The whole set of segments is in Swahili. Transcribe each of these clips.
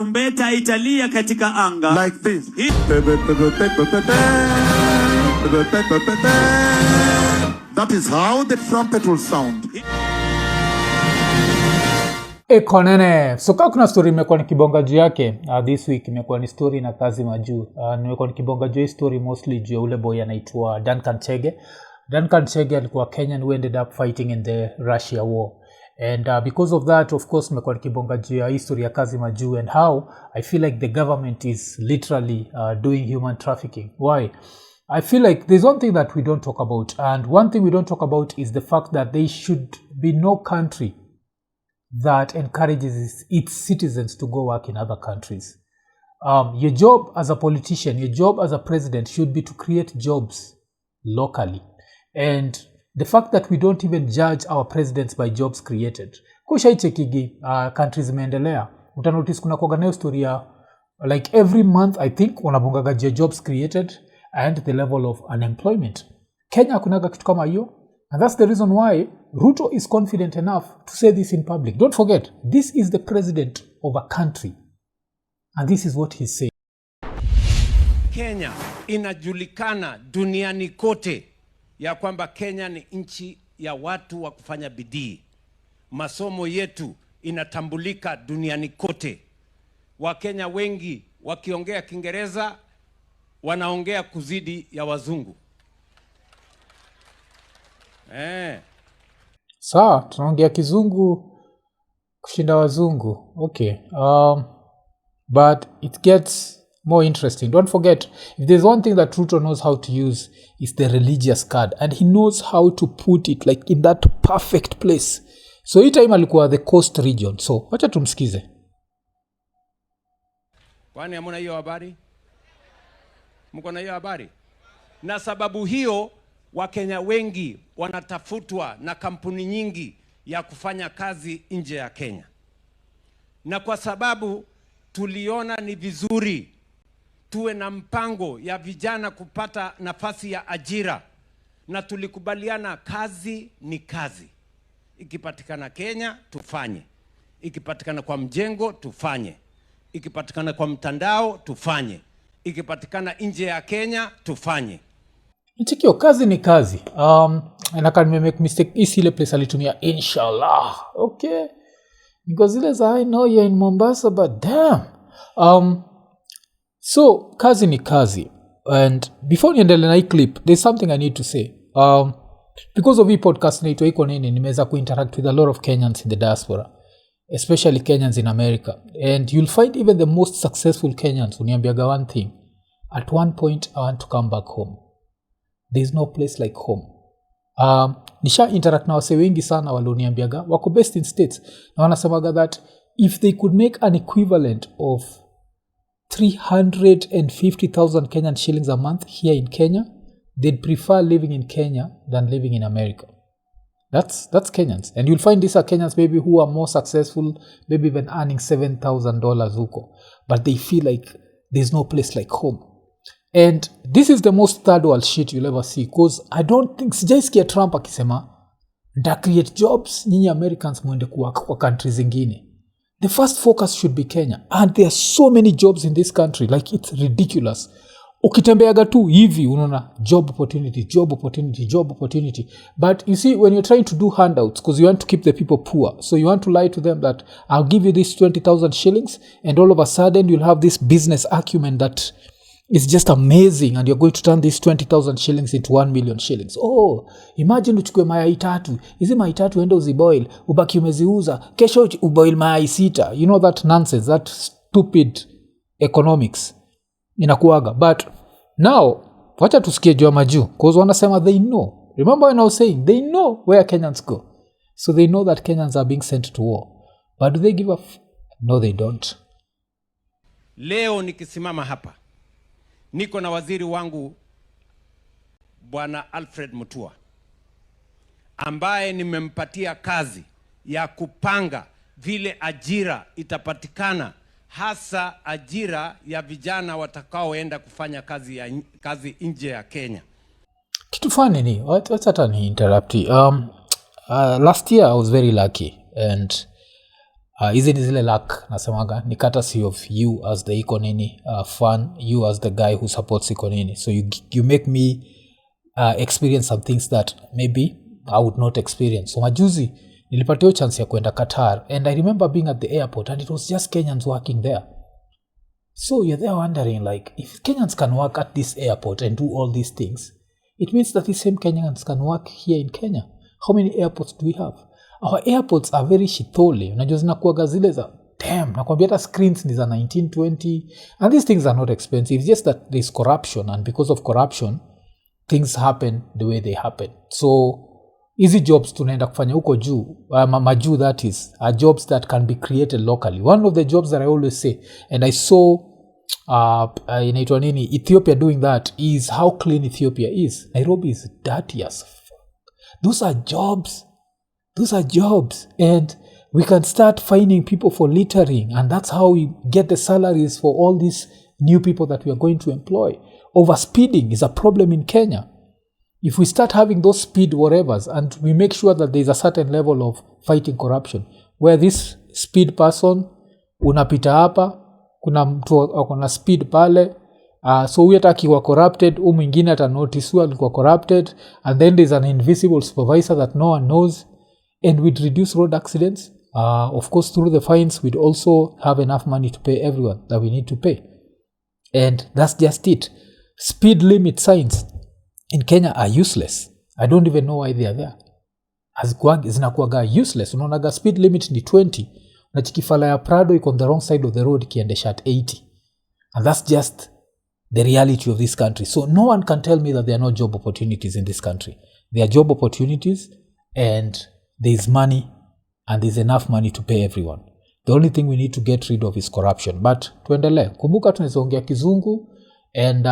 Tarumbeta italia katika anga. Like this. That is how the trumpet will sound. Konene, so kama kuna story imekuwa nikibonga juu yake, this week imekuwa ni story na Kazi Majuu. Nimekuwa nikibonga juu story mostly juu ule boy anaitwa Duncan Chege. Duncan Chege alikuwa Kenyan who ended up fighting in the Russia war. And because of that, of course, nimekuwa nikibonga juu ya history ya Kazi Majuu and how I feel like the government is literally doing human trafficking. Why? I feel like there's one thing that we don't talk about, and one thing we don't talk about is the fact that there should be no country that encourages its citizens to go work in other countries. Your job as a politician, your job as a president should be to create jobs locally. And the fact that we don't even judge our presidents by jobs created. Kushaichekigi countries meendelea. Utanotice kuna kuaganayo story ya like every month I think wanabongaga jobs created and the level of unemployment. Kenya kunaga kitu kama hiyo. And that's the reason why Ruto is confident enough to say this in public. Don't forget, this is the president of a country. And this is what he's saying. Kenya inajulikana duniani kote ya kwamba Kenya ni nchi ya watu wa kufanya bidii. Masomo yetu inatambulika duniani kote. Wakenya wengi wakiongea Kiingereza wanaongea kuzidi ya wazungu. Sawa, tunaongea kizungu kushinda wazungu. Okay. But it gets more interesting. Don't forget, if there's one thing that Ruto knows how to use, is the religious card. And he knows how to put it like in that perfect place. So hii time alikuwa the coast region. So, wacha tumsikize. Kwani hamuna hiyo habari? Mko na hiyo habari? Na sababu hiyo Wakenya wengi wanatafutwa na kampuni nyingi ya kufanya kazi nje ya Kenya. Na kwa sababu tuliona ni vizuri tuwe na mpango ya vijana kupata nafasi ya ajira, na tulikubaliana kazi ni kazi. Ikipatikana Kenya tufanye, ikipatikana kwa mjengo tufanye, ikipatikana kwa mtandao tufanye, ikipatikana nje ya Kenya tufanye. Itikio kazi ni kazi. And I can make mistake. Isi ile place alitumia inshallah. Okay. Because ile za I know you're in Mombasa, but damn. So kazi ni kazi. And before niendele na hii clip, there's something I need to say. Because of hii podcast naitwa iko nini, nimeweza kuinteract with a lot of Kenyans in the diaspora, especially Kenyans in America. And you'll find even the most successful Kenyans uniambiaga one thing. At one point, I want to come back home. There's no place like home. Nisha interact na wase wengi sana walioniambiaga wako based in states, na wanasemaga that if they could make an equivalent of 350,000 Kenyan shillings a month here in Kenya, they'd prefer living in Kenya than living in America. That's Kenyans. And you'll find these are Kenyans maybe who are more successful, maybe even earning $7,000 huko. But they feel like there's no place like home. And this is the most third world shit you'll ever see, because I don't think sijaisikia Trump akisema da create jobs nyinyi Americans mwende kwa countries zingine. The first focus should be Kenya, and there are so many jobs in this country, like it's ridiculous. Ukitembeaga tu hivi unaona job opportunity. But you see, when you're trying to do handouts because you want to keep the people poor, so you want to lie to them that I'll give you this 20,000 shillings, and all of a sudden you'll have this business acumen that it's just amazing, and you're going to turn these 20,000 shillings into 1 million shillings. Oh, imagine uchukue mayai 3. Hizi mayai 3 enda uziboil, ubaki umeziuza, kesho uboil mayai 6. You know that nonsense, that stupid economics inakuaga. But now, wacha tusikie juu ya Majuu, because wanasema they know. Remember when I was saying, they know where Kenyans go. So they know that Kenyans are being sent to war. But do they give a No, they don't. Leo nikisimama hapa, niko na waziri wangu Bwana Alfred Mutua, ambaye nimempatia kazi ya kupanga vile ajira itapatikana, hasa ajira ya vijana watakaoenda kufanya kazi nje ya Kenya. Kitu funny ni, what's that interrupt? Last year I was very lucky, and Hizi ni zile luck nasemaga ni courtesy of you as the iko nini fan, you as the guy who supports iko nini. So you make me experience some things that maybe I would not experience. So majuzi nilipatiwa chance ya kwenda Qatar, and I remember being at the airport and it was just Kenyans working there. So you're there wondering, like, if Kenyans can work at this airport and do all these things, it means that these same Kenyans can work here in Kenya. How many airports do we have? Our airports are very shithole. Unajua zinakuwaga zile za damn, nakwambia hata screens ni za 1920, and these things are not expensive. It's just that there's corruption, and because of corruption things happen the way they happen. So easy jobs tunaenda kufanya huko juu, majuu, that is, are jobs that can be created locally. One of the jobs that I always say, and I saw inaitwa nini, Ethiopia doing that, is how clean Ethiopia is. Nairobi is dirty as fuck. Those are jobs, and we can start finding people for littering, and that's how we get the salaries for all these new people that we are going to employ. Overspeeding is a problem in Kenya. If we start having those speed whatevers, and we make sure that there is a certain level of fighting corruption, where this speed person unapita hapa, kuna mtu akona speed pale, so huyu hata akiwa corrupted, mwingine ata notice huyu alikuwa corrupted, and then there's an invisible supervisor that no one knows, and we'd reduce road accidents. Of course, through the fines, we'd also have enough money to pay everyone that we need to pay. And that's just it. Speed limit signs in Kenya are useless. I don't even know why they are there. Zinakuwaga useless. Unaonaga speed limit ni 20. Na chikifala ya Prado iko on the wrong side of the road kiendesha at 80. And that's just the reality of this country. So no one can tell me that there are no job opportunities in this country. There are job opportunities, and there is money, and there's enough money to pay everyone. The only thing we need to get rid of is corruption. But tuendelee. Kumbuka tunazoongea kizungu, and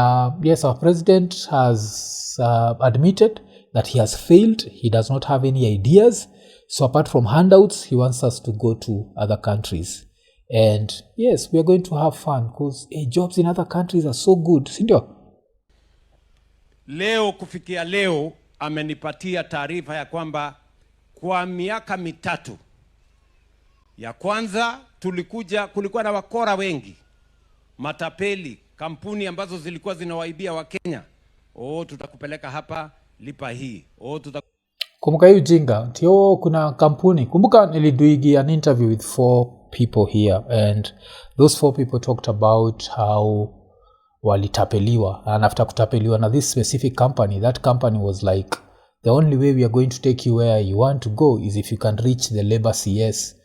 yes, our president has admitted that he has failed. He does not have any ideas. So apart from handouts, he wants us to go to other countries. And yes, we are going to have fun because jobs in other countries are so good. Sindio? Leo kufikia leo amenipatia taarifa ya kwamba kwa miaka mitatu ya kwanza kulikuwa na wakora wengi, matapeli, kampuni ambazo zilikuwa zinawaibia wa Kenya. Tutakupeleka hapa, lipa hii. Kumbuka hiyo jinga, tio kuna kampuni. Kumbuka niliduigi an interview with 4 people here, and those 4 people talked about how walitapeliwa, and after kutapeliwa na this specific company, that company was like, the only way we are going to take you where you want to go is if you can reach the labor CS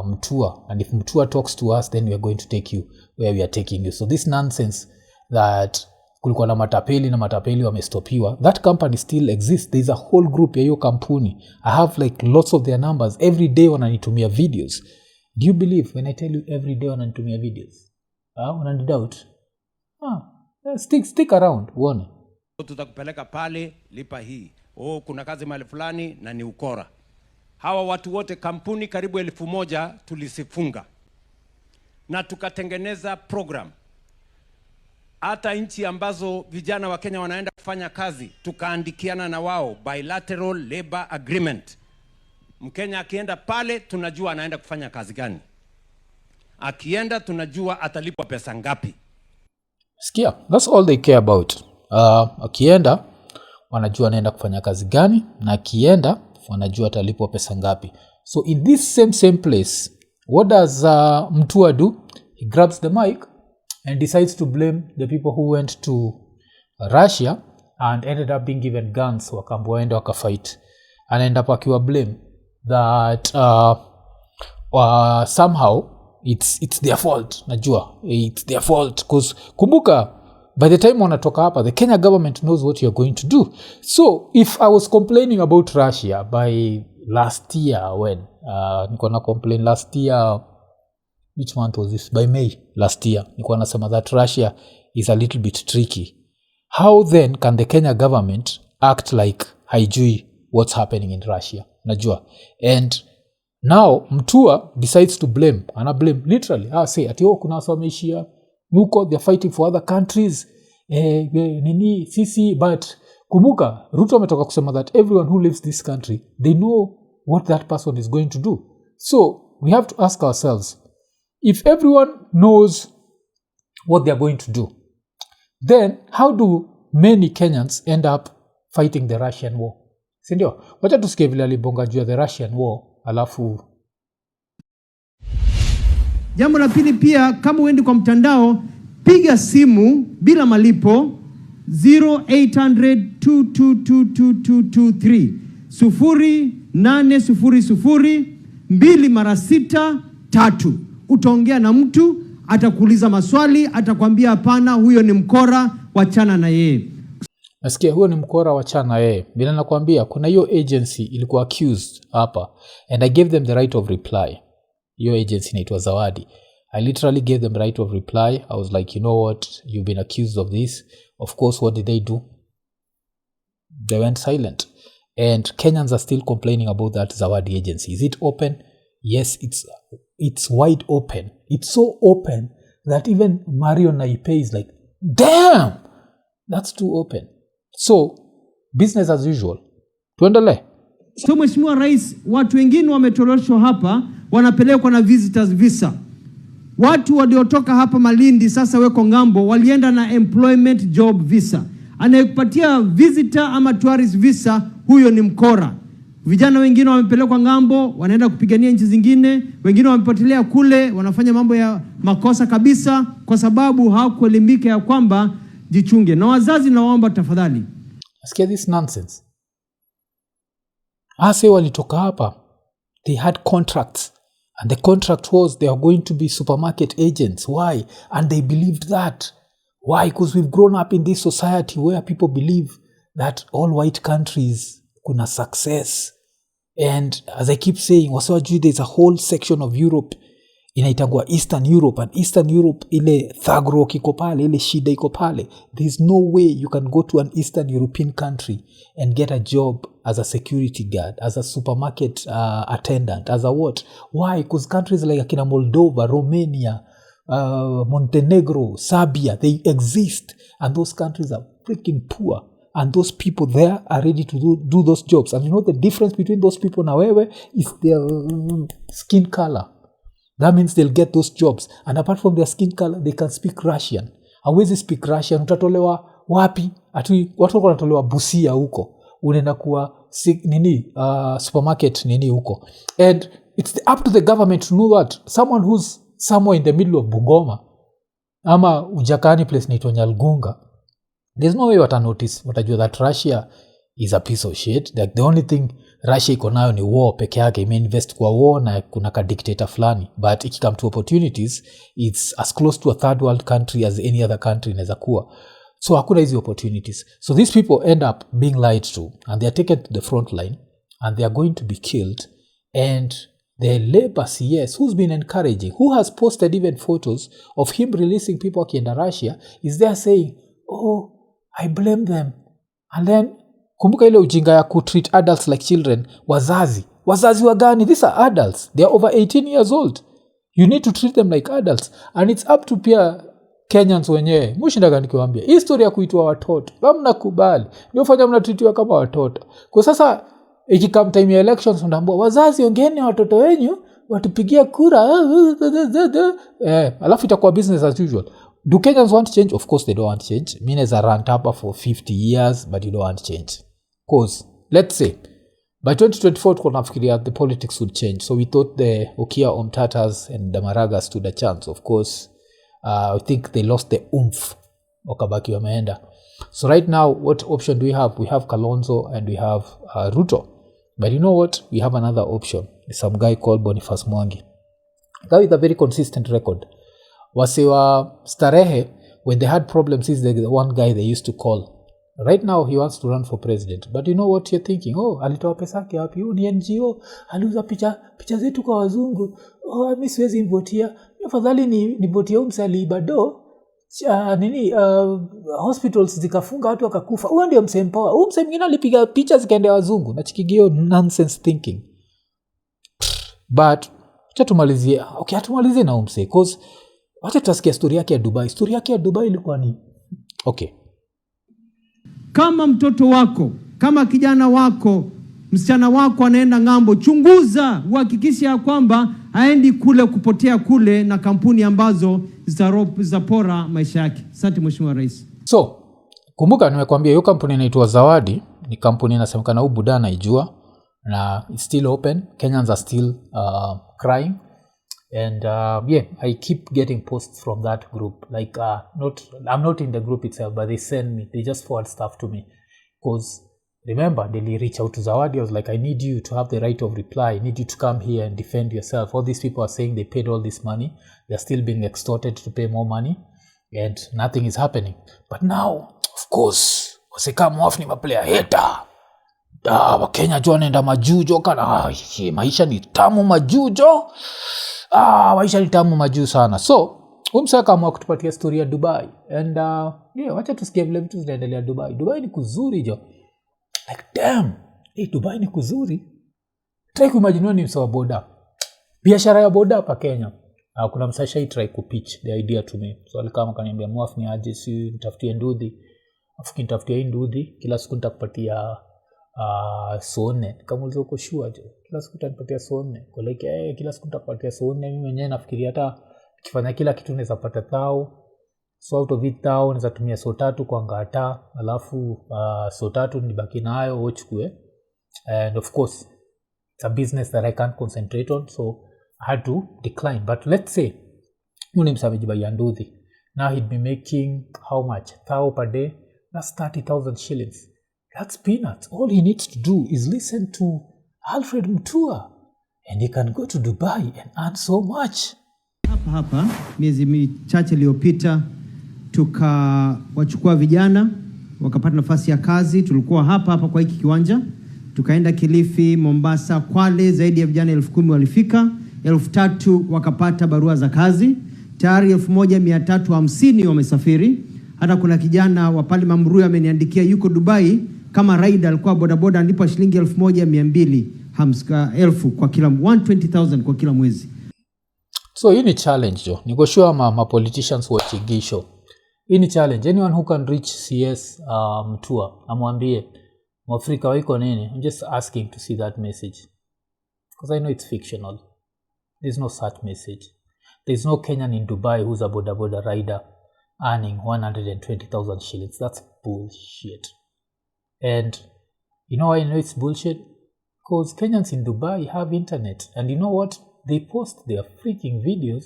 Mtua, and if Mtua talks to us, then we are going to take you where we are taking you. So this nonsense that kulikuwa na matapeli wamestopiwa, that company still exists. There is a whole group ya hiyo kampuni. I have like lots of their numbers. Every day wananitumia videos. Do you believe when I tell you every day wananitumia videos? Unani doubt? Stick around uone. Tutakupeleka pale, lipa hii. Kuna kazi mahali fulani na ni ukora. Hawa watu wote, kampuni karibu 1,000 tulisifunga, na tukatengeneza program. Hata nchi ambazo vijana wa Kenya wanaenda kufanya kazi, tukaandikiana na wao bilateral labor agreement. Mkenya akienda pale, tunajua anaenda kufanya kazi gani. Akienda tunajua atalipwa pesa ngapi. Sikia, that's all they care about. Akienda wanajua anaenda kufanya kazi gani, na akienda wanajua atalipwa pesa ngapi. So in this same place, what does Mtua do? He grabs the mic and decides to blame the people who went to Russia and ended up being given guns, wakaambiwa waende wakafight, and end up akiwa blame that somehow it's their fault. Najua it's their fault because kumbuka, by the time wanatoka hapa, the Kenya government knows what you're going to do. So if I was complaining about Russia by last year, when niko na complain last year, which month was this? By May last year, niko nasema that Russia is a little bit tricky. How then can the Kenya government act like haijui what's happening in Russia? Najua. And now Mtua decides to blame. Ana blame literally. Say ati kuna watu wameishia nuko, they're fighting for other countries. Nini sisi, but kumbuka Ruto ametoka kusema that everyone who lives this country, they know what that person is going to do. So we have to ask ourselves, if everyone knows what they're going to do, then how do many Kenyans end up fighting the Russian war? Sindio? Wacha tusikie vile alibonga juu ya the Russian war, alafu. Jambo la pili pia, kama uendi kwa mtandao, piga simu bila malipo 0800-222-2223 0800-2 utaongea na mtu, atakuuliza maswali, atakwambia hapana, huyo ni mkora, wachana na yeye. Nasikia huyo ni mkora, wachana yeye. Bila nakwambia kuna hiyo agency ilikuwa accused hapa, and I gave them the right of reply. Hiyo agency inaitwa Zawadi. I literally gave them right of reply. I was like, you know what, you've been accused of this. Of course, what did they do? They went silent. And Kenyans are still complaining about that Zawadi agency. Is it open? Yes, it's wide open. It's so open that even Mario Naipe is like, damn, that's too open. So, business as usual. Tuendelee. So Mheshimiwa Rais, watu wengine wametoroshwa hapa, wanapelekwa na visitors visa. Watu waliotoka hapa Malindi sasa weko ngambo, walienda na employment job visa. Anayekupatia visitor ama tourist visa, huyo ni mkora. Vijana wengine wamepelekwa ngambo, wanaenda kupigania nchi zingine, wengine wamepotelea kule, wanafanya mambo ya makosa kabisa kwa sababu hawakuelimika ya kwamba jichunge. Na wazazi nawaomba tafadhali. Asikia this nonsense. Ase walitoka hapa, they had contracts, and the contract was they are going to be supermarket agents. Why? And they believed that. Why? Because we've grown up in this society where people believe that all white countries kuna success. And as I keep saying, wasawajui there's a whole section of Europe inaitangwa Eastern Europe, and Eastern Europe ile thagro iko pale, ile shida iko pale. There's no way you can go to an Eastern European country and get a job as a security guard, as a supermarket attendant, as a what? Why? Because countries like Akina Moldova, Romania, Montenegro, Serbia, they exist, and those countries are freaking poor. And those people there are ready to do those jobs. And you know the difference between those people na wewe is their skin color. That means they'll get those jobs. And apart from their skin color, they can speak Russian. Hawezi speak Russian. Utatolewa wapi? Watu wanatolewa Busia huko. Unaenda kuwa supermarket nini huko. And it's up to the government to know that someone who's somewhere in the middle of Bungoma ama Ujakani place naitwa Nyalgunga, there's no way watajua that Russia is a piece of shit. Like the only thing Russia iko nayo ni war peke yake. Imeinvest kwa war na kuna ka dictator fulani. But if it comes to opportunities, it's as close to a third world country as any other country inaweza kuwa. So hakuna hizi opportunities. So these people end up being lied to, and they are taken to the front line, and they are going to be killed. And the Labour CS, who's been encouraging, who has posted even photos of him releasing people akienda Russia, is there saying, oh, I blame them. And then kumbuka ile ujinga ya treat adults like children. Wazazi wa gani? These are adults. They are over 18 years old. You need to treat them like adults. And it's up to pia Kenyans wenyewe. Mushindaga nikiwaambia history ya kuitwa watoto, hamna kubali. Ndio fanya mnatreatiwa kama watoto. Kwa sasa ikikam time ya elections unaambia wazazi ongeeni watoto wenyu watupigia kura. Alafu itakuwa business as usual. Do Kenyans want change? Of course they don't want change. Mine as a rant-upper for 50 years, but you don't want change. Because, let's say, by 2024, the politics would change. So we thought the Okia Omtatas and the Maragas stood a chance. Of course, I think they lost the oomph. Wakabaki wameenda. So right now, what option do we have? We have Kalonzo and we have Ruto. But you know what? We have another option. There's some guy called Boniface Mwangi. That is a very consistent record. Wasiwa Starehe, when they had problems, he's the one guy they used to call. Right now, he wants to run for president. But you know what you're thinking? Oh, alitoa pesa yake wapi? Ni NGO. Aliuza picha zetu kwa wazungu. Oh, mimi siwezi mvotia. Afadhali ni votia umsali bado. Hospitals zikafunga watu wakakufa. Huyo ndio msem power. Huyo msem mwingine alipiga picha zikaendea wazungu. Nachikigio nonsense thinking. But tumalizie na umse, cause wacha tutasikia story yake ya Dubai. Story yake ya Dubai ilikuwa ni okay. Kama mtoto wako, kama kijana wako, msichana wako anaenda ngambo, chunguza, uhakikisha ya kwamba aendi kule kupotea kule na kampuni ambazo zitapora maisha yake. Asante Mheshimiwa Rais. So, kumbuka nimekuambia hiyo kampuni inaitwa Zawadi, ni kampuni inasemekana huyu buda anaijua na it's still open. Kenyans are still crying. And yeah, I keep getting posts from that group. Like, I'm not in the group itself, but they send me, they just forward stuff to me. Because remember, they reach out to Zawadi. I was like, I need you to have the right of reply. I need you to come here and defend yourself. All these people are saying they paid all this money. They're still being extorted to pay more money. And nothing is happening. But now, of course, wasika mwafu ni maplaya hater. Wakenya jo wanaenda majuu jo kana maisha ni tamu majuu jo. Maisha ni tamu majuu sana. So, umsaka kama kutupatia story ya Dubai. And yeah, wacha tusikie vile vitu zinaendelea Dubai. Dubai ni kuzuri jo. Like damn, hey, Dubai ni kuzuri. Try kuimagine ni msawa boda. Biashara ya boda hapa Kenya. Kuna msasha hii try kupitch the idea to me. So alikama kaniambia mwafu ni aje si nitafutie ndudhi. Afuki nitafutie hii ndudhi. Kila siku nitakupatia sone. Kama ulizo uko sure jo. Kila siku nitakupatia sone. Kwa like kila siku nitakupatia sone. Mimi mwenyewe nafikiria hata kifanya kila kitu naweza pata 1,000. So out of it 1,000 naweza tumia so 3 kwa ngata. Alafu so 3 nibaki nayo uchukue. And of course it's a business that I can't concentrate on, so I had to decline. But let's say Munim Savage by Yanduthi, now he'd be making how much? 1,000 per day. That's 30,000 shillings. That's peanuts. All he needs to do is listen to Alfred Mutua and he can go to Dubai and earn so much. Hapa miezi michache iliyopita tukawachukua vijana wakapata nafasi ya kazi. Tulikuwa hapa kwa hiki kiwanja, tukaenda Kilifi, Mombasa, Kwale. Zaidi ya vijana 10,000 walifika, 3,000 wakapata barua za kazi. Tayari 1,350 wamesafiri. Hata kuna kijana wa pale Mamrui ameniandikia yuko Dubai kama rider, alikuwa bodaboda, analipa shilingi 1,250 kwa kila 120,000 kwa kila mwezi. So hii ni challenge jo. Niko sure ma politicians watching hii show. Hii ni challenge. Anyone who can reach CS Mutua, amwambie Mwafrika wiko nini? I'm just asking to see that message. Because I know it's fictional. There's no such message. There's no Kenyan in Dubai who's a boda rider earning 120,000 shillings. That's bullshit. And you know why I know it's bullshit? Because Kenyans in Dubai have internet. And you know what? They post their freaking videos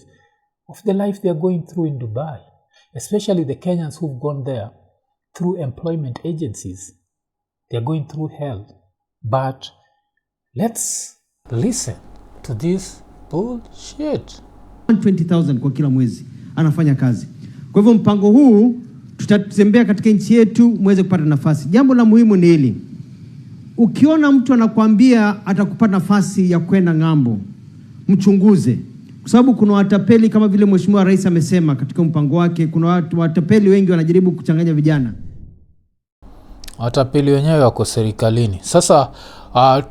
of the life they're going through in Dubai. Especially the Kenyans who've gone there through employment agencies. They're going through hell. But let's listen to this bullshit. 120,000 kwa kila mwezi anafanya kazi. Kwa hivyo mpango huu tutatembea katika nchi yetu muweze kupata nafasi. Jambo la muhimu ni hili. Ukiona mtu anakuambia atakupata nafasi ya kwenda ng'ambo, mchunguze. Kwa sababu kuna watapeli kama vile Mheshimiwa Rais amesema katika mpango wake, kuna watapeli wengi wanajaribu kuchanganya vijana. Watapeli wenyewe wako serikalini. Sasa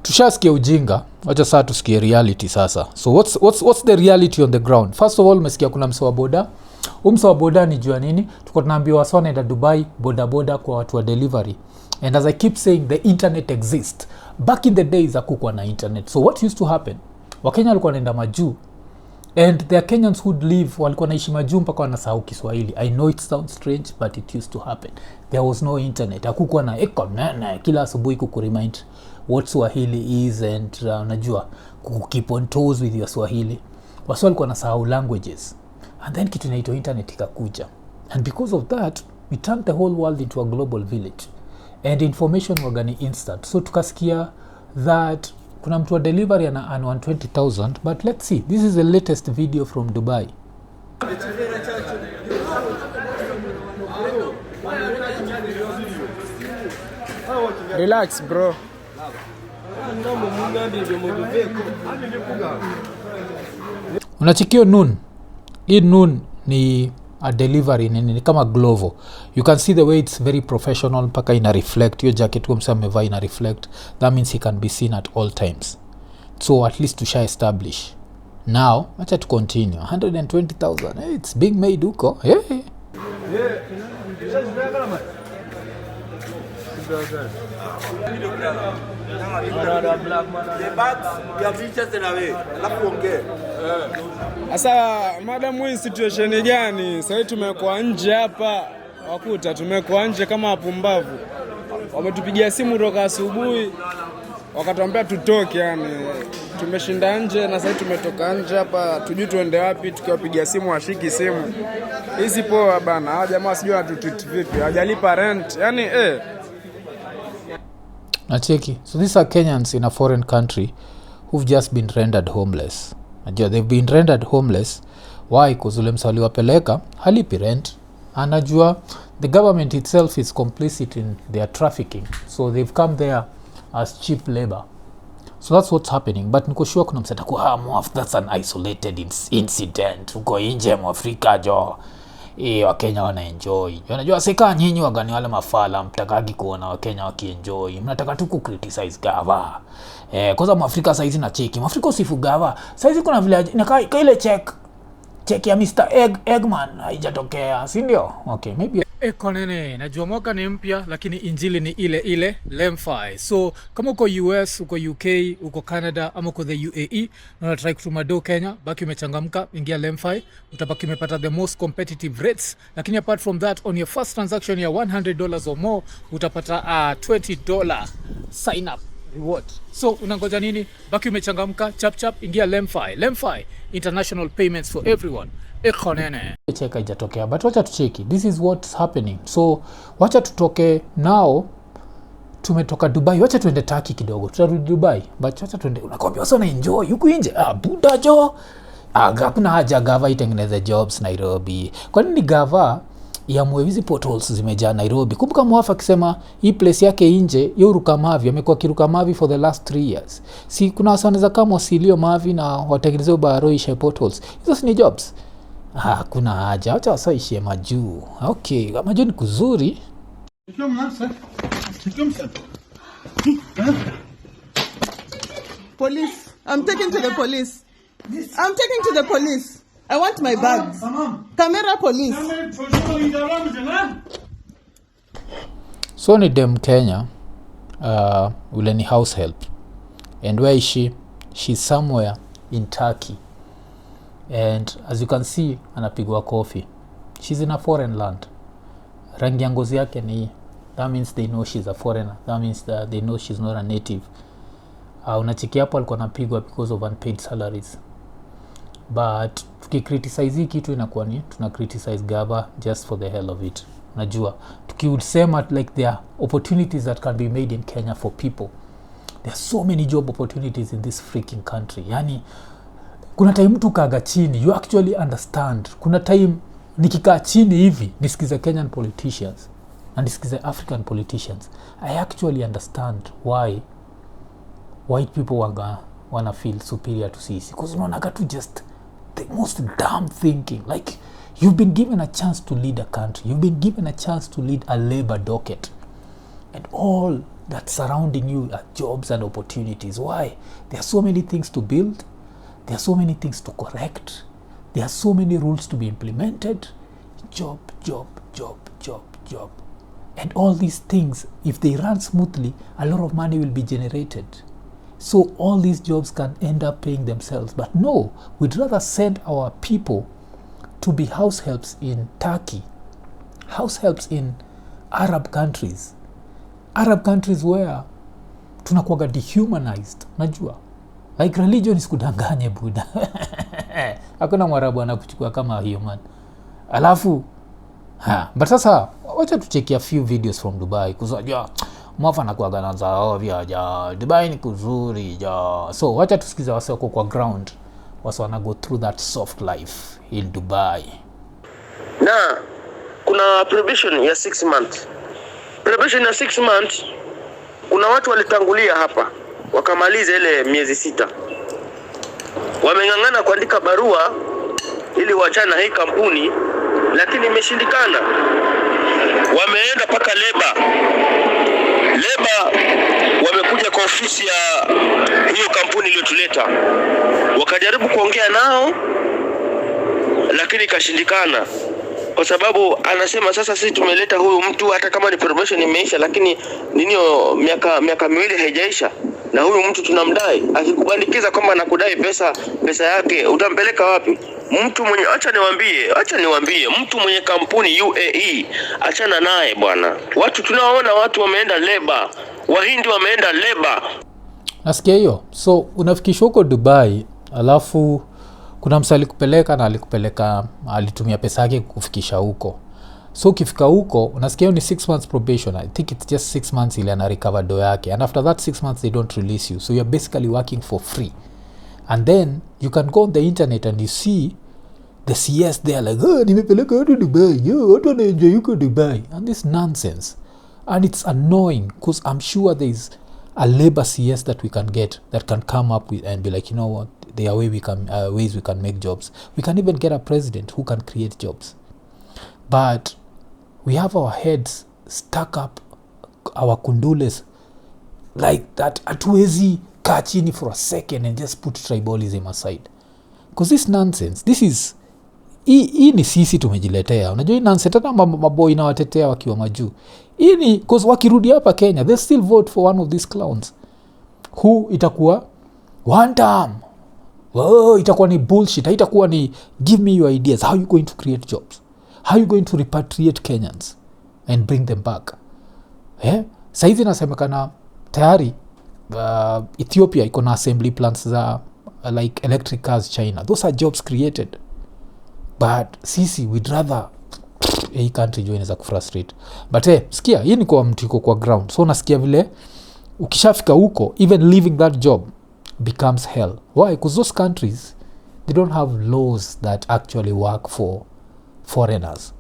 tushasikia ujinga, wacha sasa tusikie reality sasa. So what's the reality on the ground? First of all, umesikia kuna msawa boda. Msawa boda ni jua nini? Tuko tunaambiwa wasa wanaenda Dubai boda kwa watu wa delivery. And as I keep saying, the internet exists. Back in the days hakukuwa na internet. So what used to happen? Wakenya walikuwa wanaenda majuu. And there are Kenyans who'd live, walikuwa naishi majuu mpaka wanasahau Kiswahili. I know it sounds strange, but it used to happen. There was no internet. Hakukuwa na kila asubuhi kukuremind what Swahili is and unajua keep on toes with your Swahili. Wasi walikuwa wanasahau languages. And then kitu inaitwa internet ikakuja. And because of that, we turned the whole world into a global village. And information wagani instant. So tukasikia that kuna mtu wa delivery ana 120,000, but let's see. This is the latest video from Dubai. Relax bro. Unachikio noon. Hii noon ni a delivery ni kama Glovo. You can see the way it's very professional, mpaka ina reflect. Your jacket kwa msa amevaa ina reflect. That means he can be seen at all times. So at least to shall establish. Now, acha to continue. 120,000. Hey, it's being made huko. Hey. Yeah. Asa madam, hii situation gani? Sasa tumekuwa nje hapa, wakuta tumekuwa nje kama wapumbavu. Wametupigia simu toka asubuhi, wakatuambia tutoke yani. Tumeshinda nje na sasa tumetoka nje hapa, tujui tuende wapi, tukiwapigia simu washiki simu. Hizi poa bana, hawa jamaa sijui wanatutreat vipi, hajalipa rent. Yani Nacheki. So these are Kenyans in a foreign country who've just been rendered homeless. Najua they've been rendered homeless. Why? Because ule msali wapeleka halipi rent. Anajua the government itself is complicit in their trafficking. So they've come there as cheap labor. So that's what's happening. But niko sure kuna msata kwa mwaf, that's an isolated incident. Uko nje mwafrika jo. Wakenya wana enjoy. Unajua sika nyinyi wagani wale mafala mtakagi kuona Wakenya wakienjoy. Mnataka tu ku-criticize gava. Kwanza mwafrika saizi na cheki. Mwafrika usifu gava. Saizi kuna vile ile check ya Mr. Eggman haijatokea, si ndio? Okay, maybe konene. Najua mwaka ni mpya lakini injili ni ile lemfi. So kama uko US, uko UK, uko Canada ama uko the UAE na unatry kutuma do Kenya, baki umechangamka, ingia lemfi, utabaki umepata the most competitive rates. Lakini apart from that, on your first transaction ya $100 or more utapata $20 sign up reward. So unangoja nini? Baki umechangamka, chap ingia lemfi, international payments for everyone. Ekonene. Cheka ijatokea, but wacha tucheki. This is what's happening. So wacha tutoke now. Tumetoka Dubai, wacha tuende Turkey kidogo. Tutarudi Dubai, but wacha tuende. Unakwambia wasa na enjoy huku nje. Buda jo. Hakuna haja gava itengeneze jobs Nairobi. Kwa nini gava iamue hizi potholes zimejaa Nairobi? Kumbuka Mwafa akisema hii place yake nje, yo ruka mavi, amekuwa kiruka mavi for the last 3 years. Si kuna wasaneza kama wasilio mavi na watengenezeo baro ishe potholes. Hizo si ni jobs. Kuna haja, wacha wasaishie Majuu. Okay, Majuu ni kuzuri. Police. I'm taking to the police. I'm taking to the police. I want my bags. Camera police. So ni dem Kenya, ule ni house help. And where is she? She's somewhere in Turkey. And as you can see, anapigwa coffee. She's in a foreign land. Rangi ya ngozi yake ni, that means they know she's a foreigner. That means that they know she's not a native. Unachiki hapo alikuwa anapigwa because of unpaid salaries. But tukicriticize hii kitu inakuwa ni tuna criticize gava just for the hell of it. Unajua, tukiusema like there are opportunities that can be made in Kenya for people. There are so many job opportunities in this freaking country. Yani kuna time mtu kaga chini, you actually understand. Kuna time nikikaa chini hivi nisikize Kenyan politicians na nisikize African politicians, I actually understand why white people wanna feel superior to sisi. Because unaonaga tu just the most dumb thinking. Like, you've been given a chance to lead a country. You've been given a chance to lead a labor docket. And all that surrounding you are jobs and opportunities. Why? There are so many things to build. There are so many things to correct. There are so many rules to be implemented. Job. And all these things, if they run smoothly, a lot of money will be generated. So all these jobs can end up paying themselves. But no, we'd rather send our people to be house helps in Turkey, house helps in Arab countries where tunakuwaga dehumanized. Najua, like religion is kudanganye buda. Hakuna Mwarabu anakuchukua kama human. Alafu but sasa wacha tucheki a few videos from Dubai, kuzajua Mwafa anakuwaga naanza ovya ja Dubai ni kuzuri ja. So wacha tusikize wase wako kwa ground, wase wana go through that soft life in Dubai. Na kuna prohibition ya 6 months. Prohibition ya 6 months, kuna watu walitangulia hapa wakamaliza ile miezi 6. Wamengangana kuandika barua ili waachane hii kampuni, lakini imeshindikana. Wameenda paka leba wamekuja kwa ofisi ya hiyo kampuni iliyotuleta, wakajaribu kuongea nao lakini ikashindikana. kwa sababu anasema sasa sisi tumeleta huyu mtu hata kama ni probation imeisha, lakini miaka miwili haijaisha na huyu mtu tunamdai. Akikubandikiza kwamba anakudai pesa yake, utampeleka wapi? Mtu mwenye acha niwaambie mtu mwenye kampuni UAE, achana naye bwana. Watu tunaoona watu wameenda leba, Wahindi wameenda leba. Nasikia hiyo. So unafikishwa huko Dubai, alafu kuna msa alikupeleka alitumia pesa yake kufikisha huko. So ukifika huko unasikia ni 6 months probation. I think it's just 6 months ili ana recover do yake, and after that 6 months they don't release you, so you're basically working for free. And then you can go on the internet and you see the CS there like, nimepeleka watu Dubai, watu wanaenjoy huko Dubai, and this nonsense. And it's annoying because I'm sure there is a labor CS that we can get that can come up with and be like, you know what, there are ways we can make jobs. We can even get a president who can create jobs. But we have our heads stuck up, our kundules like that. Hatuwezi kaa chini for a second and just put tribalism aside, because this nonsense, this is hii ni sisi tumejiletea. Unajua hii nonsense, hata maboi na watetea wakiwa majuu. Hii ni because wakirudi hapa Kenya they still vote for one of these clowns who itakuwa one term. Itakuwa ni bullshit. Itakuwa ni give me your ideas, how you going to create jobs, how you going to repatriate Kenyans and bring them back. Saizi nasemekana tayari Ethiopia iko na assembly plants za like electric cars China. Those are jobs created. But sisi we'd rather a country join za kufrustrate. But sikia, hii ni kwa mtu iko kwa ground. So nasikia vile ukishafika huko, even leaving that job becomes hell. Why? Because those countries, they don't have laws that actually work for foreigners.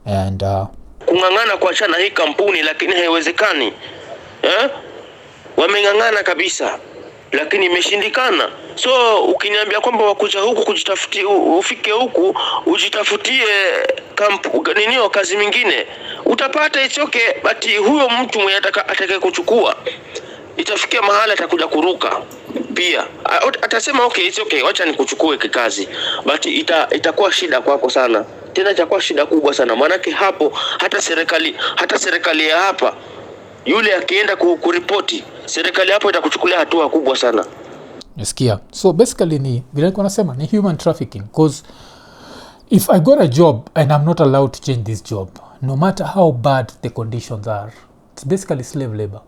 And kungangana kuachana hii kampuni, lakini haiwezekani. Wamengangana kabisa, lakini imeshindikana. So ukiniambia kwamba wakuja huku kujitafutia, ufike huku ujitafutie kazi mingine, utapata it's okay, but huyo mtu mwenye atakaye kuchukua itafikia mahali atakuja kuruka pia. Atasema okay, it's okay, wacha nikuchukue kikazi, but itakuwa shida kwako sana. Tena itakuwa shida kubwa sana, maana hapo hata serikali ya hapa yule akienda kuripoti, serikali hapo itakuchukulia hatua kubwa sana. Nasikia. So basically ni vile nilikuwa nasema ni human trafficking, because if I got a job and I'm not allowed to change this job, no matter how bad the conditions are, it's basically slave labor.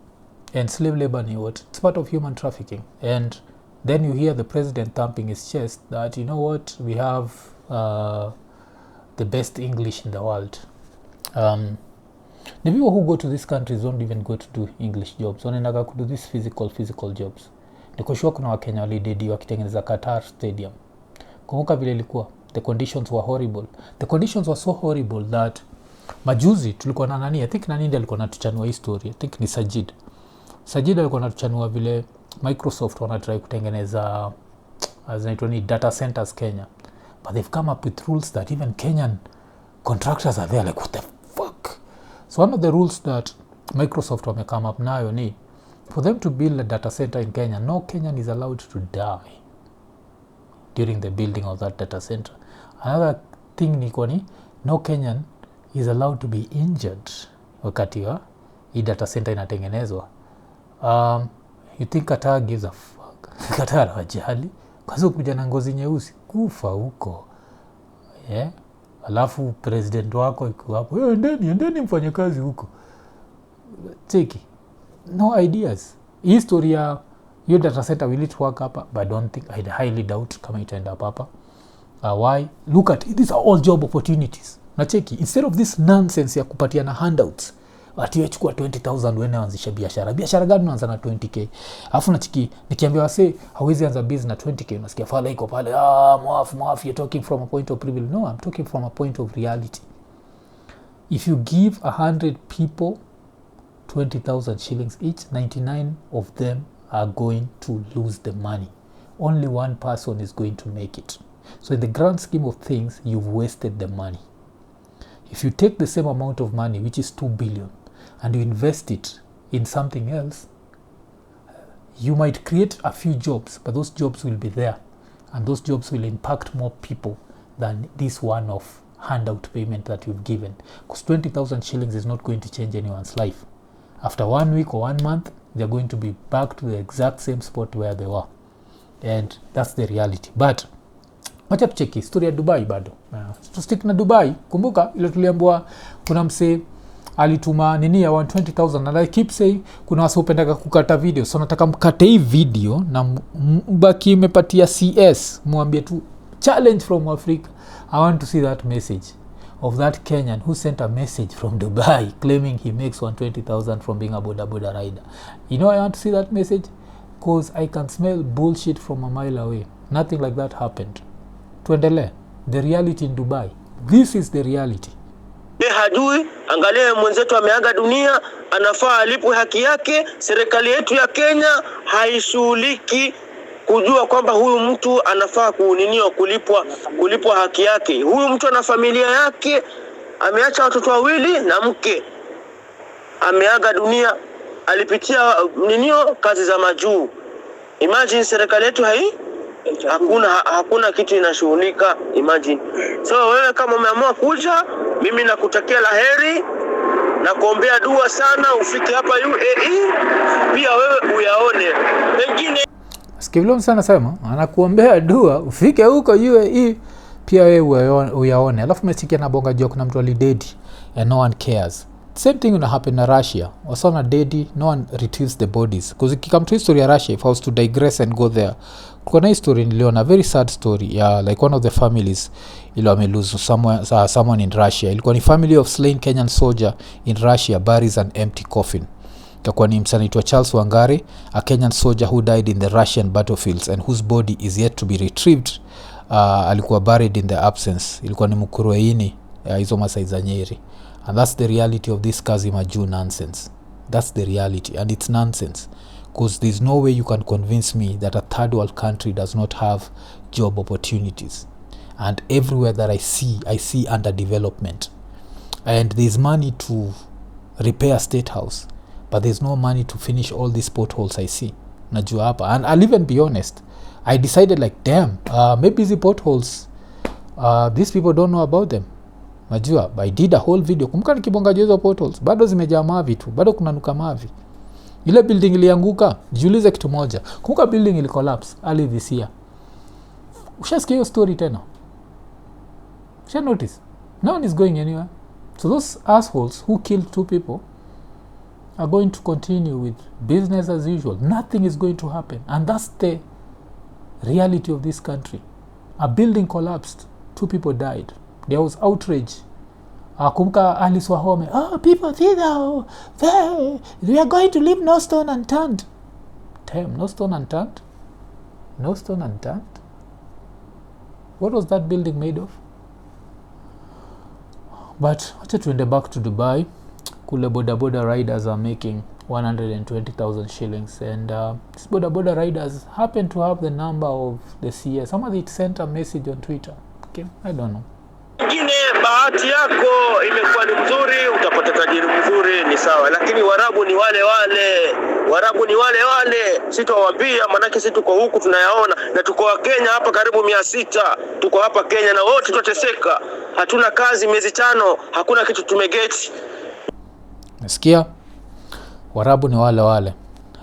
And slave labor ni what? It's part of human trafficking. And then you hear the president thumping his chest that, you know what, we have the best English in the world. The people who go to these countries don't even go to do English jobs. Wanaenda to do these physical jobs. Nikoshua kuna Wakenya walidedi wakitengeneza Qatar Stadium. Kumbuka vile ilikuwa. The conditions were horrible. The conditions were so horrible that majuzi tulikuwa na nani, I think nani ndiye alikuwa anatuchanua hii story. I think ni Sajid alikuwa anatuchanua vile Microsoft wanatry kutengeneza zinaitwa ni data centers Kenya. But they've come up with rules that even Kenyan contractors are there like, what the fuck? So one of the rules that Microsoft wame come up nayo ni for them to build a data center in Kenya, no Kenyan is allowed to die during the building of that data center. Another thing ni no Kenyan is allowed to be injured wakati wa hii data center inatengenezwa. You think Qatar gives a fuck? Qatar hawajali. Kwa sababu kuja na ngozi nyeusi kufa huko. Alafu president wako iko hapo, endeni mfanye kazi huko. Cheki. No ideas. History ya your data center will it work hapa? But I don't think, I highly doubt kama itaenda hapa. Why? Look at it, these are all job opportunities. Na cheki, instead of this nonsense ya kupatiana handouts, ati wechukua 20,000 wene anzisha biashara. Biashara gani unaanza na 20k? Alafu na chiki nikiambia wase hawezi anza business na 20k, unasikia fala iko pale, mwafu you're talking from a point of privilege. No, I'm talking from a point of reality. If you give 100 people 20,000 shillings each, 99 of them are going to lose the money. Only one person is going to make it. So in the grand scheme of things, you've wasted the money. If you take the same amount of money, which is 2 billion, and you invest it in something else, you might create a few jobs, but those jobs will be there, and those jobs will impact more people than this one of handout payment that you've given, because 20,000 shillings is not going to change anyone's life. After 1 week or 1 month, they're going to be back to the exact same spot where they were, and that's the reality. But wacha tucheki story ya Dubai bado. To stick na Dubai, kumbuka ile tuliambiwa kuna msee alituma nini ya 120,000, and I keep saying kuna watu wapenda kukata video, so nataka mkate hii video na mbaki imepatia CS, muambie tu challenge from Africa. I want to see that message of that Kenyan who sent a message from Dubai claiming he makes 120,000 from being a boda rider. You know, I want to see that message because I can smell bullshit from a mile away. Nothing like that happened. Tuendelee. The reality in Dubai. This is the reality. Hajui, angalia mwenzetu ameaga dunia, anafaa alipwe haki yake. Serikali yetu ya Kenya haishughuliki kujua kwamba huyu mtu anafaa kulipwa haki yake. Huyu mtu ana familia yake, ameacha watoto wawili na mke. Ameaga dunia, alipitia kazi za majuu. Imagine serikali yetu hakuna kitu inashughulika. Imagine. So wewe kama umeamua kuja, mimi nakutakia laheri na kuombea dua sana ufike hapa UAE, pia wewe uyaone. Pengine Skivlon sana sema anakuombea dua ufike huko UAE, pia wewe uyaone. Alafu mesikia na bonga joke na mtu alidedi and no one cares. Same thing will happen in Russia. Wasona dedi, no one retrieves the bodies. Because if you come to history of Russia, if I was to digress and go there, kuna history niliona, very sad story. Yeah, like one of the families ilo amelose someone in Russia. Ilikuwa ni family of slain Kenyan soldier in Russia buries an empty coffin. Kwa ni msanaitwa Charles Wangari, a Kenyan soldier who died in the Russian battlefields and whose body is yet to be retrieved. Alikuwa buried in the absence. Ilikuwa ni Mukurweini, hizo Masai za Nyeri. And that's the reality of this Kazi Majuu nonsense. That's the reality, and it's nonsense. Because there's no way you can convince me that a third world country does not have job opportunities. And everywhere that I see underdevelopment. And there's money to repair State House, but there's no money to finish all these potholes I see. Najua hapa. And I'll even be honest, I decided like, damn, maybe the potholes, these people don't know about them. Najua, I did a whole video. Kumbuka nikibonga hizo potholes, bado zimejaa mavi tu, bado kuna nuka mavi. Ile building ilianguka, jiulize kitu moja. Kumbuka building ili collapse early this year. Ushasikia hiyo story tena? Usha notice? No one is going anywhere. So those assholes who killed 2 people are going to continue with business as usual. Nothing is going to happen. And that's the reality of this country. A building collapsed, 2 people died. There was outrage. Kumka Alice Wahome, people think we are going to leave no stone unturned. Damn, no stone unturned? No stone unturned? What was that building made of? But wacha tuende back to Dubai. Kule boda riders are making 120,000 shillings, and these boda riders happen to have the number of the CS. Somebody sent a message on Twitter. Okay, I don't know. Ingine bahati yako imekuwa ni mzuri, utapata tajiri mzuri, ni sawa. Lakini Warabu ni wale wale. Sitawaambia, manake sisi tuko huku tunayaona, na tuko wa Kenya hapa karibu 600. Tuko hapa Kenya na wote tutateseka. Hatuna kazi miezi 5, hakuna kitu tumegeti. Nasikia Warabu ni wale.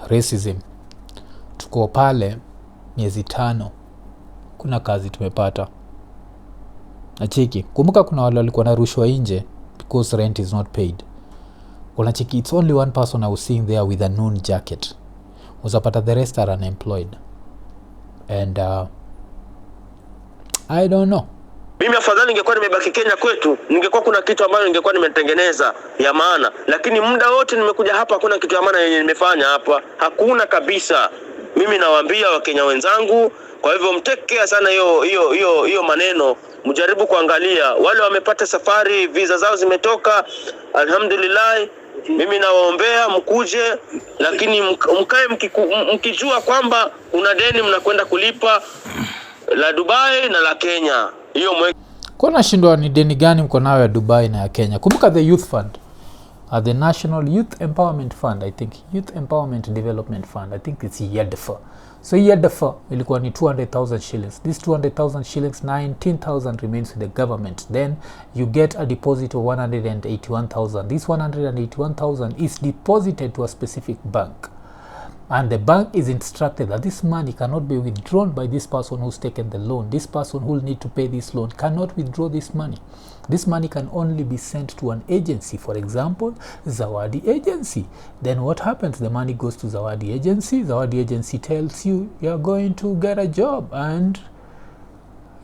Racism. Tuko pale miezi 5. Kuna kazi tumepata. Nacheki, kumbuka kuna wale walikuwa na rushwa nje because rent is not paid. Unacheki, it's only one person I was seeing there with a noon jacket. Uzapata the rest are unemployed. And I don't know. Mimi afadhali ningekuwa nimebaki Kenya kwetu, ningekuwa kuna kitu ambacho ningekuwa nimetengeneza ya maana. Lakini muda wote nimekuja hapa, hakuna kitu ya maana yenye nimefanya hapa. Hakuna kabisa. Mimi nawaambia Wakenya wenzangu, kwa hivyo mtekea sana hiyo maneno. Mjaribu kuangalia wale wamepata safari, visa zao zimetoka, alhamdulillah. Mimi nawaombea mkuje, lakini mkae mkijua kwamba una deni mnakwenda kulipa la Dubai na la Kenya. Hiyo kuna shindwa ni deni gani mko nayo ya Dubai na ya Kenya? Kumbuka the Youth Fund, the National Youth Empowerment Fund, I think Youth Empowerment Development Fund, I think it's YEDFA. So hii defer ilikuwa ni 200,000 shillings. This 200,000 shillings, 19,000 remains with the government. Then you get a deposit of 181,000. This 181,000 is deposited to a specific bank. And the bank is instructed that this money cannot be withdrawn by this person who's taken the loan. This person who will need to pay this loan cannot withdraw this money. This money can only be sent to an agency, for example, Zawadi Agency. Then what happens? The money goes to Zawadi Agency. Zawadi Agency tells you you're going to get a job and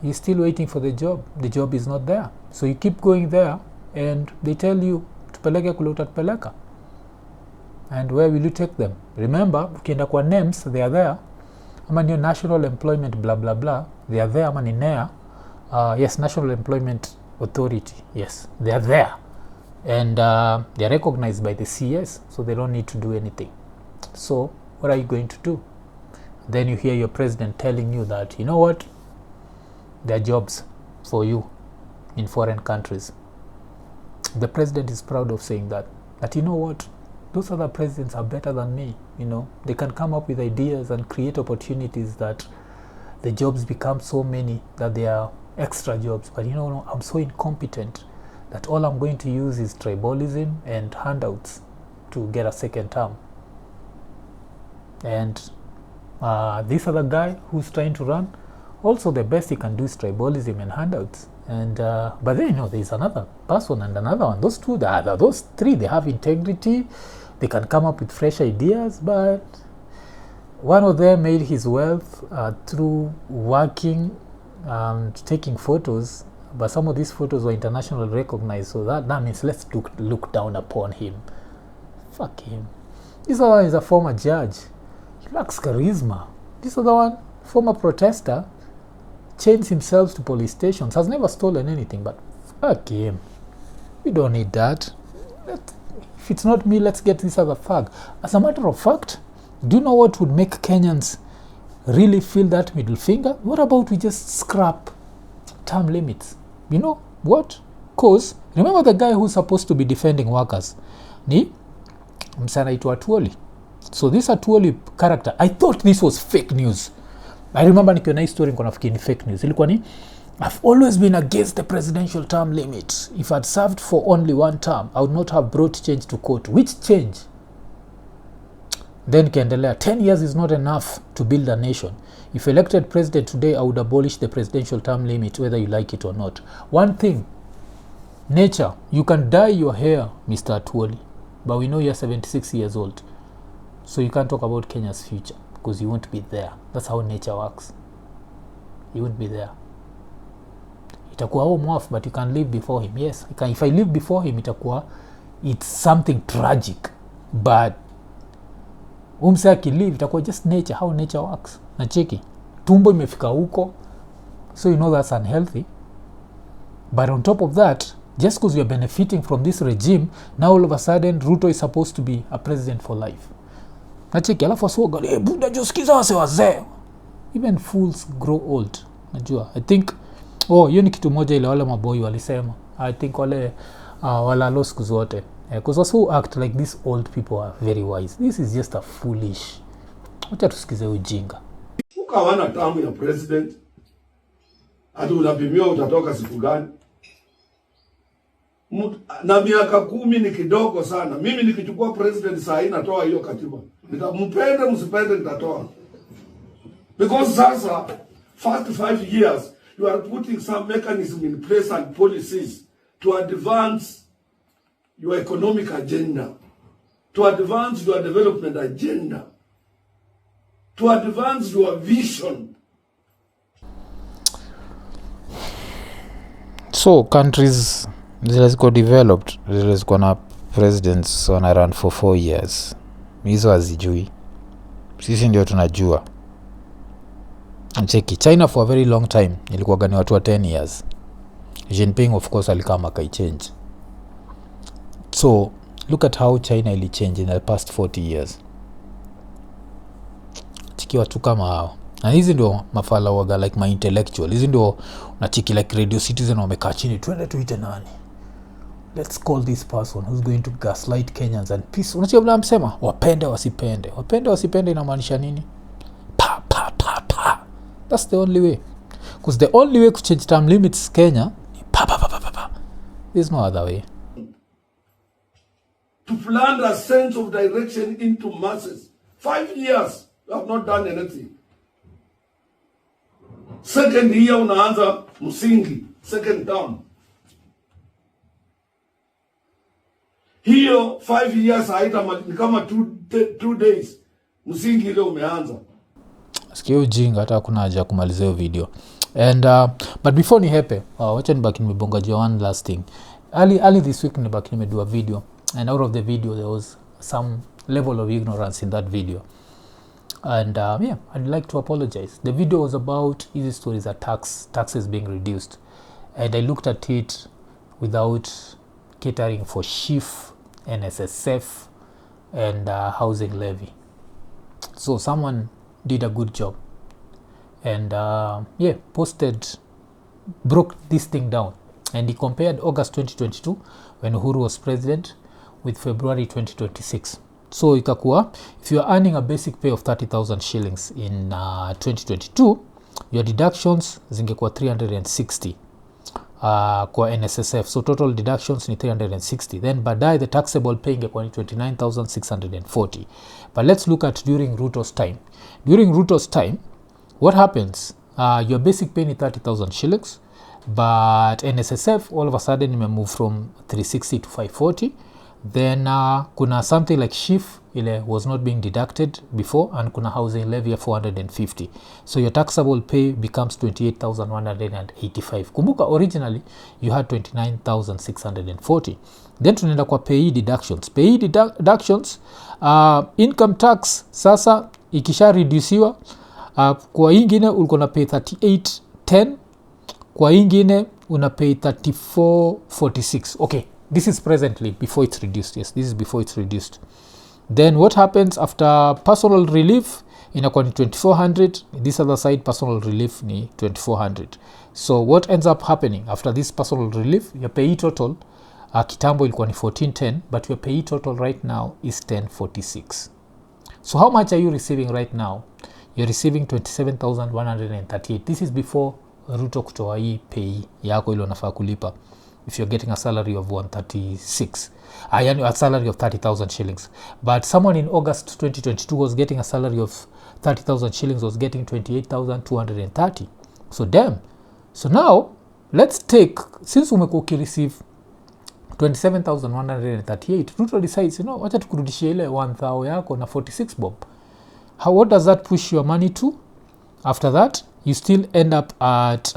you're still waiting for the job. The job is not there. So you keep going there and they tell you, tupeleke kule utatupeleka. And where will you take them? Remember, ukienda kwa names, they are there. Ama niyo National Employment blah blah blah, they are there. Ama ni NEA, yes, National Employment Authority, yes, they are there. And they are recognized by the CS, so they don't need to do anything. So what are you going to do? Then you hear your president telling you that, you know what, there are jobs for you in foreign countries. The president is proud of saying that you know what, those other presidents are better than me. You know, they can come up with ideas and create opportunities that the jobs become so many that they are extra jobs. But you know, I'm so incompetent that all I'm going to use is tribalism and handouts to get a second term. And this other guy who's trying to run, also the best he can do is tribalism and handouts. And but then, you know, there's another person and another one. Those two, those three, they have integrity. They can come up with fresh ideas, but one of them made his wealth through working and taking photos, but some of these photos were internationally recognized, so that means let's look down upon him. Fuck him. This other one is a former judge. He lacks charisma. This other one, former protester, chains himself to police stations, has never stolen anything, but fuck him. We don't need that. If it's not me, let's get this other thug. As a matter of fact, do you know what would make Kenyans really feel that middle finger? What about we just scrap term limits? You know what? Because remember the guy who's supposed to be defending workers? Ni Msanaitwa Atwoli. So this Atwoli character, I thought this was fake news. I remember nikiona hii story niko nafikiri ni fake news. Ilikuwa ni, I've always been against the presidential term limit. If I'd served for only one term, I would not have brought change to court. Which change? Then kiendelea, 10 years is not enough to build a nation. If elected president today, I would abolish the presidential term limit, whether you like it or not. One thing, nature, you can dye your hair, Mr. Atwoli, but we know you're 76 years old. So you can't talk about Kenya's future, because you won't be there. That's how nature works. You won't be there. Itakuwa home off, but you can live before him. Yes, if I live before him, it's something tragic. But umse akilive, itakuwa just nature, how nature works. Na cheki, tumbo imefika huko, so you know that's unhealthy. But on top of that, just because we are benefiting from this regime, now all of a sudden, Ruto is supposed to be a president for life. Na cheki, alafu wasuoga, buda josikiza wazee. Even fools grow old. Najua, I think, hiyo ni kitu moja ile wale maboi walisema. I think wale walalo siku zote. Because those who act like these old people are very wise. This is just a foolish. Wacha tusikize ujinga. Ukawana tamu ya president. Ati unapimiwa utatoka siku gani? Na miaka 10 ni kidogo sana. Mimi nikichukua president saa hii natoa hiyo katiba. Nitampende msipende nitatoa. Because sasa first 5 years you are putting some mechanism in place and policies to advance your economic agenda, to advance your development agenda, to advance your vision. So countries zilizoko developed, zilizoko na presidents wana run for 4 years. Hizo hazijui. Sisi ndio tunajua. Cheki, China for a very long time ilikuwa gani watu wa 10 years. Jinping of course alikama kai change. So look at how China ili change in the past 40 years. Chiki watu kama hao. Na hizi ndio mafala waga like my intellectual. Hizi ndio unachiki like Radio Citizen wamekaa chini, twende tuite nani? Let's call this person who's going to gaslight Kenyans and peace. Unachiki vile amsema, wapende wasipende. Wapende wasipende inamaanisha nini? Pa That's the only way. Because the only way to change term limits Kenya, there's no other way. To plant a sense of direction into masses. 5 years, you have not done anything. Second year unaanza msingi, second term. Hiyo 5 years haita ni kama 2 days. Msingi ile umeanza. Sikia ujinga hata hakuna haja kumaliza hiyo video. And but before ni hepe, wacha nibaki nimebonga one last thing. Early this week nibaki nimedua video, and out of the video there was some level of ignorance in that video. And yeah, I'd like to apologize. The video was about easy stories that taxes being reduced, and I looked at it without catering for SHIF, NSSF, and housing levy. So someone did a good job, and yeah, broke this thing down, and he compared August 2022 when Uhuru was president with February 2026. So ikakuwa, if you are earning a basic pay of 30,000 shillings in 2022, your deductions zingekuwa 360 kwa NSSF. So total deductions ni 360. Then baadaye the taxable pay ingekuwa ni 29,640. But let's look at during Ruto's time. During Ruto's time, what happens? Your basic pay ni 30,000 shillings, but NSSF all of a sudden move from 360 to 540. Then kuna something like SHIF ile was not being deducted before, and kuna housing levy 450. So your taxable pay becomes 28,185. Kumbuka originally you had 29,640. Then tunaenda kwa pay deductions. Pay deductions, income tax sasa ikisha reduciwa, kwa ingine ulikuwa na pay 3810, kwa ingine una pay 3446. Okay, this is presently before it's reduced. Yes, this is before it's reduced. Then what happens after personal relief? Inakuwa ni 2400. This other side personal relief ni 2400. So what ends up happening after this personal relief? Your pay total kitambo ilikuwa ni 1410, but your pay total right now is 1046. So how much are you receiving right now? You're receiving 27,138. This is before Ruto kutoa hii pay yako ile unafaa kulipa. If you're getting a salary of 136, a salary of 30,000 shillings. But someone in August 2022 was getting a salary of 30,000 shillings, was getting 28,230. So damn. So now, let's take, since umekuwa receive 27,138, Ruto decides, wacha tukurudishia ile 1,000 yako na 46 bob. What does that push your money to? After that, you still end up at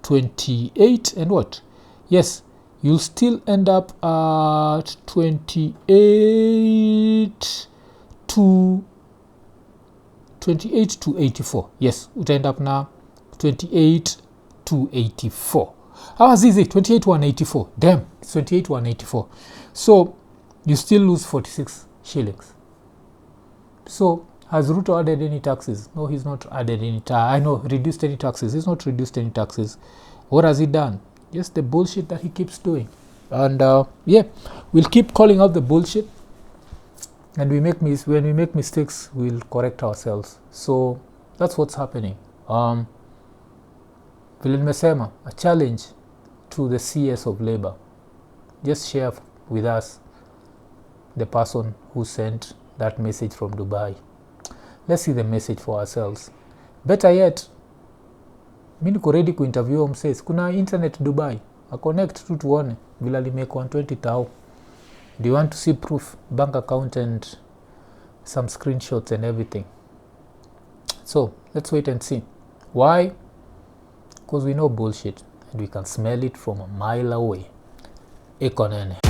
28 and what? Yes, you'll still end up at 28 to 84. Yes, you end up now 28 to 84. How is it? 28 to 184. Damn, it's 28 to 184. So you still lose 46 shillings. So has Ruto added any taxes? No, he's not added any reduced any taxes. He's not reduced any taxes. What has he done? Just the bullshit that he keeps doing. And yeah, we'll keep calling out the bullshit, and when we make mistakes, we'll correct ourselves. So that's what's happening. Vile nimesema, a challenge to the CS of Labor. Just share with us the person who sent that message from Dubai. Let's see the message for ourselves. Better yet, mi niko ready kuinterview msesi. Kuna internet Dubai. A connect tu tuone vila limeko 120,000. Do you want to see proof, bank account and some screenshots and everything? So let's wait and see. Why? Because we know bullshit and we can smell it from a mile away. Ekonene.